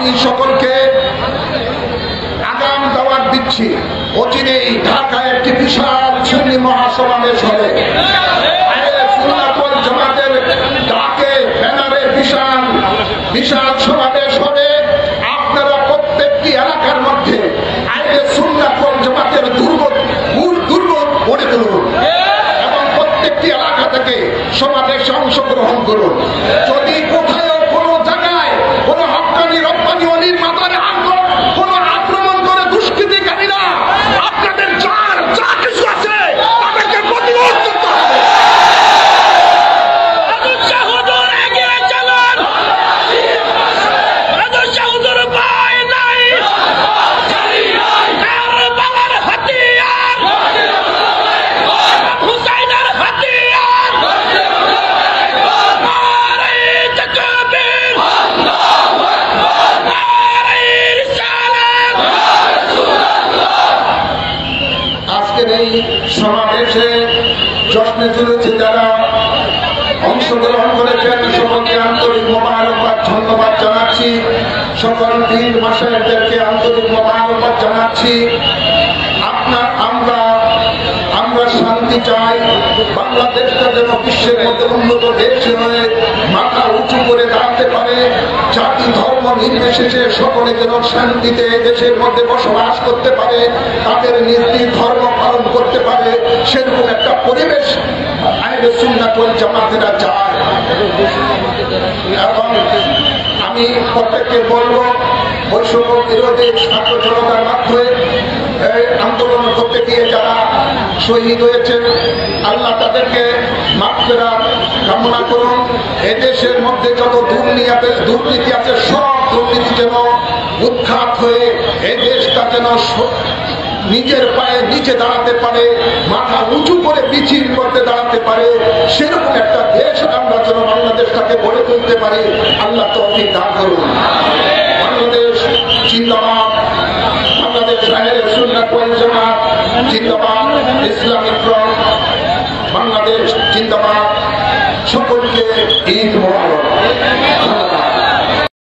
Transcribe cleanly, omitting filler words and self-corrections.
আমি সকলকে আগাম দাওয়াত দিচ্ছি, অচিরেই ঢাকায় একটি বিশাল সুন্নি মহাসমাবেশ হবে। জামাতের ডাকে ব্যানারে বিশাল সমাবেশ হবে। আপনারা প্রত্যেকটি এলাকার মধ্যে আহলে সুন্নাত ওয়াল জামাতের দুর্গ গড়ে তুলুন এবং প্রত্যেকটি এলাকা থেকে সমাবেশে অংশগ্রহণ করুন। যদি কোথাও কোনো জায়গায় কোনো হক্কানি রব্বানি ওলির মাজারে কোনো আক্রমণ করে দুষ্কৃতিকারীরা আপনাদের যা কিছু আছে তাদেরকে প্রতিরোধ করতে হবে। এই সমাবেশে জশ্নে চলেছে যারা অংশগ্রহণ করেছেন সকলকে আন্তরিক মোবারকবাদ ধন্যবাদ জানাচ্ছি। সকল পীর মাশায়েখদেরকে আন্তরিক মোবারকবাদ জানাচ্ছি। আমরা শান্তি চাই, বাংলাদেশটা যেন বিশ্বের মধ্যে উন্নত দেশ হয়ে মাথা উঁচু করে দাঁড়াতে পারে, জাতি ধর্ম নির্বিশেষে সকলে যেন শান্তিতে দেশের মধ্যে বসবাস করতে পারে, তাদের নিজ নিজ ধর্ম পালন করতে পারে, সেরকম একটা পরিবেশ আহলে সুন্নাত ওয়াল জামাতেরা চায়। এবং আমি প্রত্যেককে বলবো, বৈষম্য বিরোধী ছাত্র জনতার মাধ্যমে আন্দোলন করতে গিয়ে যারা শহীদ হয়েছেন, আল্লাহ তাদেরকে মাগফিরাত কামনা করুন। এদেশের মধ্যে যত দুর্নীতি আছে সব দুর্নীতি যেন উৎখাত হয়ে এই দেশটা যেন নিজের পায়ে নিচে দাঁড়াতে পারে, মাথা উঁচু করে মিছিল করতে দাঁড়াতে পারে, সেরকম একটা দেশ আমরা যেন বাংলাদেশটাকে গড়ে তুলতে পারি। আল্লাহ তৌফিক দান করুন। বাংলাদেশ জিন্দাবাদ, বাংলাদেশ আহলে সুন্নাত ওয়াল জামাত জিন্দাবাদ, ইসলামিক ফ্রন্ট বাংলাদেশ জিন্দাবাদ। সকলকে ঈদ মোবারক।